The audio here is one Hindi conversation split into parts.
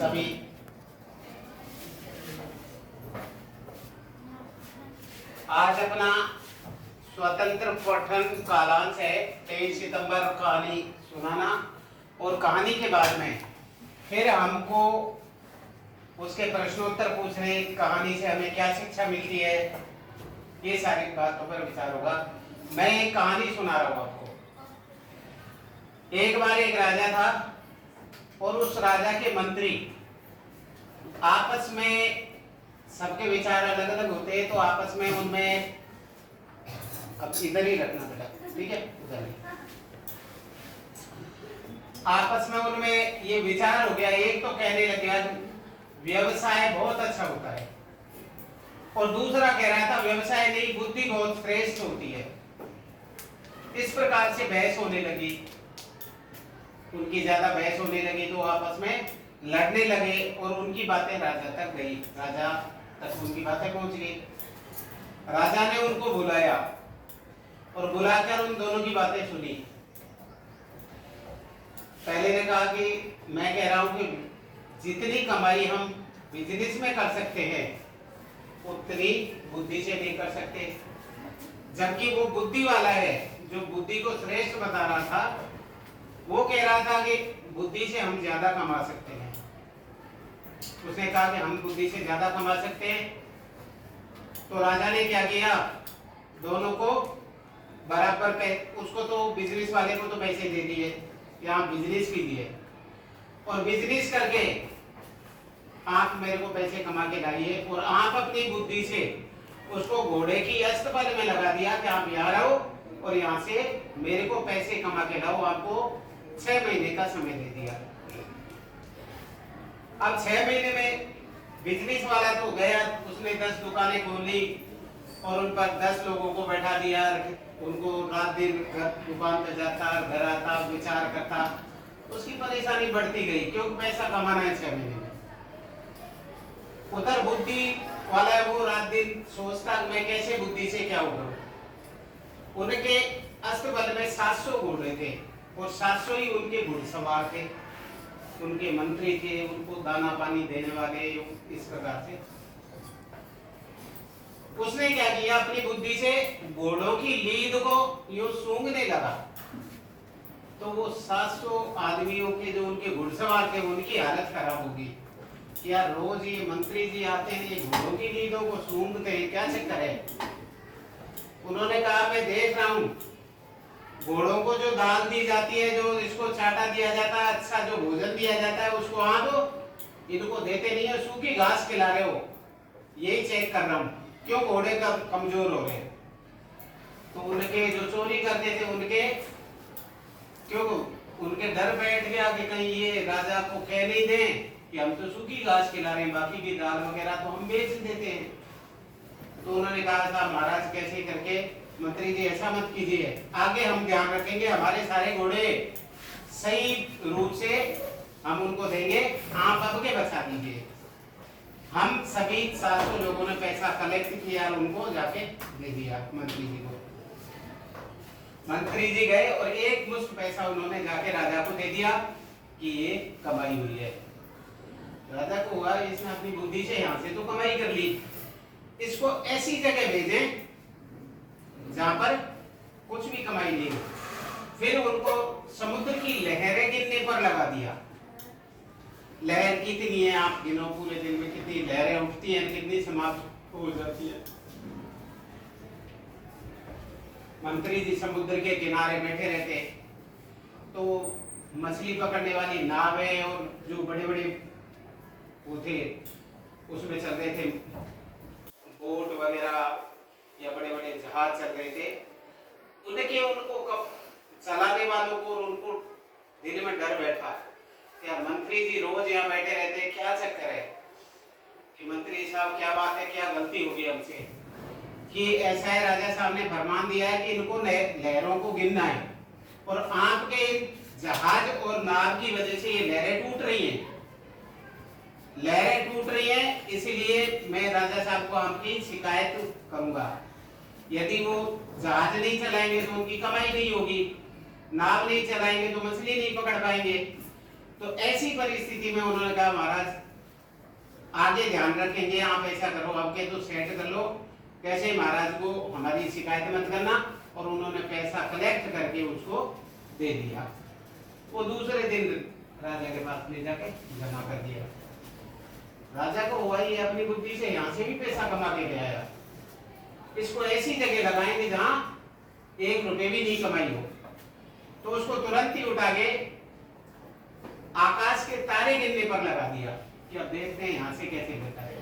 सभी आज अपना स्वतंत्र पठन कालांश है 23 सितंबर कहानी सुनाना। और कहानी के बाद में फिर हमको उसके प्रश्नोत्तर पूछने, कहानी से हमें क्या शिक्षा मिलती है, ये सारी बातों पर विचार होगा। मैं एक कहानी सुना रहा हूँ आपको। एक बार एक राजा था और उस राजा के मंत्री आपस में, सबके विचार अलग अलग होते हैं, तो आपस में उनमें, अब इधर ही रखना बेटा, ठीक है, उधर ही, आपस में उनमें ये विचार हो गया। एक तो कहने लग गया व्यवसाय बहुत अच्छा होता है, और दूसरा कह रहा था व्यवसाय नहीं, बुद्धि बहुत श्रेष्ठ होती है। इस प्रकार से बहस होने लगी, उनकी ज्यादा बहस होने लगी, तो आपस में लड़ने लगे और उनकी बातें राजा तक गई, राजा तक उनकी बातें पहुंच गई। राजा ने उनको बुलाया और बुलाकर उन दोनों की बातें सुनी। पहले ने कहा कि मैं कह रहा हूं कि जितनी कमाई हम बिजनेस में कर सकते हैं उतनी बुद्धि से नहीं कर सकते। जबकि वो बुद्धि वाला है, जो बुद्धि को श्रेष्ठ बता रहा था, वो कह रहा था कि बुद्धि से हम ज्यादा कमा सकते हैं। उसने कहा कि हम बुद्धि से ज्यादा कमा सकते हैं। तो राजा ने क्या किया, दोनों को बराबर पे, उसको तो बिजनेस वाले को तो पैसे दे दिए, यहाँ बिजनेस भी दिए, और बिजनेस करके आप मेरे को पैसे कमा के लाइए, और आप अपनी बुद्धि से उसको घोड़े की अस्तबल में लगा दिया कि आप यहाँ रहो और यहाँ से मेरे को पैसे कमा के लाओ। आपको 6 महीने का समय दे दिया। अब 6 महीने में बिजनेस वाला तो गया, उसने 10 दुकानें खोली और उन पर 10 लोगों को बैठा दिया, उनको रात दिन दुकान पे जाता, घर आता, विचार करता। उसकी परेशानी बढ़ती गई, क्योंकि पैसा कमाना है 6 महीने में। उधर बुद्धि वाला है, वो रात दिन सोचता मैं कैसे बुद्धि से क्या उभरूं। उनके अस्तबल में 700 घोड़े थे और 700 ही उनके घुड़सवार थे, उनके मंत्री थे, उनको दाना पानी देने वाले। इस प्रकार से उसने क्या किया, अपनी बुद्धि से घोड़ों की लीद को यूं सूंघने लगा। तो वो 700 आदमियों के जो उनके घुड़सवार थे, उनकी हालत खराब होगी। क्या रोज ये मंत्री जी आते हैं, ये घोड़ों की लीदों को सूंघते हैं, क्या चक्कर है। उन्होंने कहा मैं देख रहा हूं, घोड़ों को जो दाल दी जाती है, जो इसको चाटा दिया जाता है, अच्छा जो भोजन दिया जाता है, उसको आप इनको देते नहीं है, सूखी घास खिला रहे हो। यही चेक कर रहा हूं, क्यों घोड़े कमजोर हो गए। तो उनके जो चोरी करते थे, उनके क्यों उनके डर बैठ गया कि कहीं ये राजा को कह नहीं दें कि हम तो सूखी घास खिला रहे हैं, बाकी की दाल वगैरह तो हम बेच देते हैं। तो उन्होंने कहा था महाराज कैसे करके, मंत्री जी ऐसा मत कीजिए, आगे हम ध्यान रखेंगे, हमारे सारे घोड़े सही रूप से हम उनको देंगे, आप अब के बचा दीजिए। हम सभी 700 लोगों ने पैसा कलेक्ट किया और उनको जाके दे दिया मंत्री जी को। मंत्री जी गए और एक मुश्त पैसा उन्होंने जाके राजा को दे दिया कि ये कमाई हुई है। राजा को हुआ इसने अपनी बुद्धि से यहाँ से तो कमाई कर ली, इसको ऐसी जगह भेजें जहां पर कुछ भी कमाई नहीं हो। फिर उनको समुद्र की लहरें गिनने पर लगा दिया। लहर कितनी है आप गिनो, पूरे दिन में कितनी लहरें उठती हैं, कितनी समाप्त हो जाती है। मंत्री जी समुद्र के किनारे बैठे रहते, तो मछली पकड़ने वाली नावें और जो बड़े बड़े वो थे उसमें चल रहे थे, बोट वगैरह या बड़े बड़े जहाज चल रहे थे। उनके उनको चलाने वालों को उनको दिल में डर बैठा, यार मंत्री जी रोज यहाँ बैठे रहते हैं, क्या चक्कर है कि मंत्री साहब क्या बात है, क्या गलती होगी हमसे कि ऐसा है। राजा साहब ने फरमान दिया है कि इनको लहरों को गिनना है, और आपके जहाज और नाव की वजह से ये लहरें टूट रही हैं, लहरें टूट रही हैं, इसलिए मैं राजा साहब को आपकी शिकायत करूंगा। यदि वो जहाज नहीं चलाएंगे तो उनकी कमाई नहीं होगी, नाव नहीं चलाएंगे तो मछली नहीं पकड़ पाएंगे। तो ऐसी परिस्थिति में उन्होंने कहा महाराज आगे ध्यान रखेंगे, आप ऐसा करो, आपके तो सेट कर लो, कैसे महाराज को हमारी शिकायत मत करना। और उन्होंने पैसा कलेक्ट करके उसको दे दिया। वो दूसरे दिन राजा के पास ले जाके जमा कर दिया। राजा को हुआ ये अपनी बुद्धि से यहाँ से भी पैसा कमा के ले आया, इसको ऐसी जगह लगाएंगे जहां 1 रुपए भी नहीं कमाई हो। तो उसको तुरंत ही उठा के आकाश के तारे गिनने पर लगा दिया कि अब देखते हैं यहां से कैसे देता है।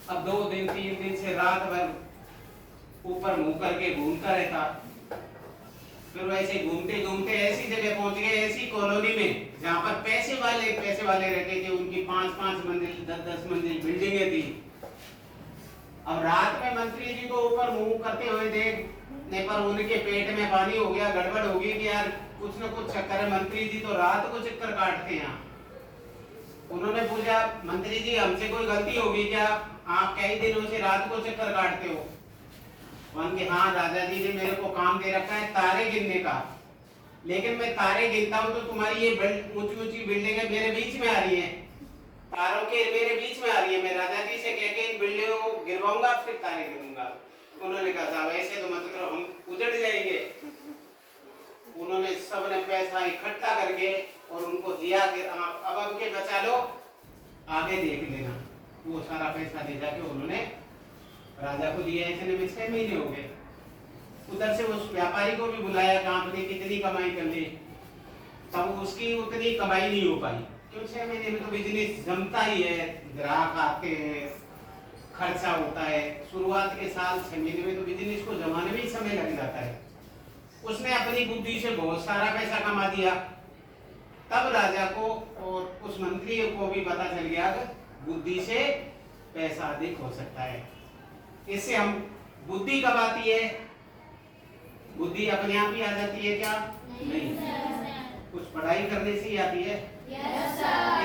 अब 2 दिन 3 दिन से रात भर ऊपर मुंह करके घूमता रहता। फिर वैसे घूमते घूमते ऐसी जगह पहुंच गए, ऐसी कॉलोनी में जहां पर पैसे वाले रहते थे, उनकी 5-5 मंजिल 10-10 मंजिल बिल्डिंगें थी। अब रात में मंत्री जी को ऊपर मुंह करते हुए देखने पर उनके पेट में पानी हो गया, गड़बड़ हो गई कि यार कुछ न कुछ चक्कर है, मंत्री जी तो रात को चक्कर काटते हैं। उन्होंने पूछा मंत्री जी हमसे कोई गलती होगी क्या, आप कई दिनों से रात को चक्कर काटते हो? उनके हाँ राजा जी ने मेरे को काम दे रखा है तारे गिनने का, लेकिन मैं तारे गिनता हूँ तो तुम्हारी ये ऊंची ऊंची बिल्डिंगें मेरे बीच में आ रही हैं, तारों के मेरे बीच में आ रही है। मैं राजा जी से कह के इन बिल्डिंगों को गिरवाऊंगा फिर तारे गिनूंगा। उन्होंने कहा साहब ऐसे तो मत करो, हम उजड़ जाएंगे। उन्होंने सबने पैसा इकट्ठा करके और उनको दिया कि अब के बचा लो, आगे देख लेना। वो सारा पैसा दे जाके उन्होंने राजा को दिया। ऐसे में 6 महीने हो गए। उधर से उस व्यापारी को भी बुलाया कि आपने कितनी कमाई कर ली, तब उसकी उतनी कमाई नहीं हो पाई। क्यों 6 महीने में तो बिजनेस जमता ही है, ग्राहक आते हैं, खर्चा होता है। शुरुआत के साल 6 महीने में तो बिजनेस को जमाने में ही समय लग जाता है। उसने अपनी बुद्धि से बहुत सारा पैसा कमा दिया। तब राजा को और उस मंत्री को भी पता चल गया कि बुद्धि से पैसा अधिक हो सकता है। इससे हम बुद्धि कब आती है? बुद्धि अपने आप ही आ जाती है क्या? नहीं, कुछ पढ़ाई करने से ही आती है।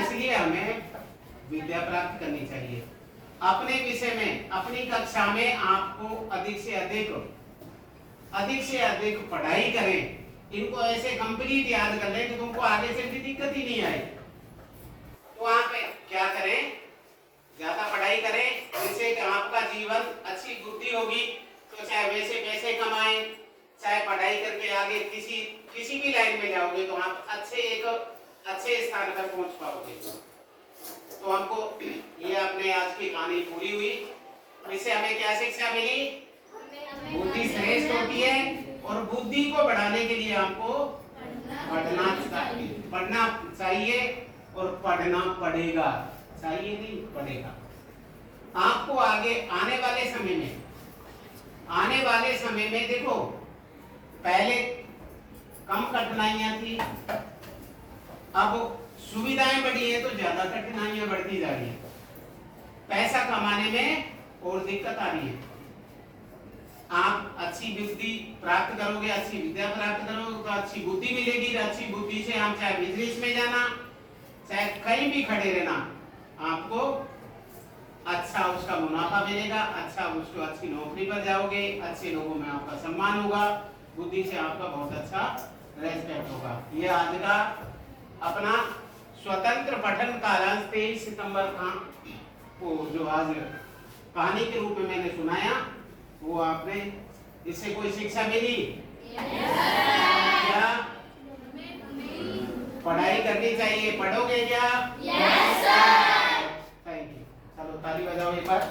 इसलिए हमें विद्या प्राप्त करनी चाहिए। अपने विषय में अपनी कक्षा में आपको अधिक से अधिक पढ़ाई करें। इनको ऐसे कंप्लीट याद कर लें कि तुमको आगे से भी दिक्कत ही नहीं आए। तो आप क्या करें? ज्यादा पढ़ाई करें, जिससे आपका जीवन अच्छी बुद्धि होगी। तो चाहे वैसे पैसे कमाएं, चाहे पढ़ाई करके आगे किसी भी लाइन में जाओगे तो आप अच्छे स्थान पर पहुंच पाओगे। तो हमको ये अपने आज की कहानी पूरी हुई। इससे हमें क्या शिक्षा मिली? बुद्धि श्रेष्ठ होती है और बुद्धि को बढ़ाने के लिए आपको पढ़ना चाहिए और पढ़ना पड़ेगा। चाहिए नहीं, पड़ेगा। आपको आगे आने वाले समय में देखो, पहले कम कठिनाइयां थी, अब सुविधाएं बढ़ी है तो ज्यादा कठिनाइयां बढ़ती जा रही है। पैसा कमाने में और दिक्कत आ रही है। आप अच्छी बुद्धि प्राप्त करोगे, अच्छी विद्या प्राप्त करोगे तो अच्छी बुद्धि मिलेगी। अच्छी बुद्धि से आप चाहे बिजनेस में जाना, चाहे कहीं भी खड़े रहना, आपको अच्छा उसका मुनाफा मिलेगा। अच्छा उसको अच्छी नौकरी पर जाओगे, अच्छे लोगों में आपका सम्मान होगा, बुद्धि से आपका बहुत अच्छा रेस्पेक्ट होगा। ये आज का अपना स्वतंत्र पठन कालांश 23 सितंबर को जो आज कहानी के रूप में मैंने सुनाया, वो आपने इससे कोई शिक्षा मिली? क्या पढ़ाई करनी चाहिए? पढ़ोगे क्या? Thank you. चलो ताली बजाओ एक बार।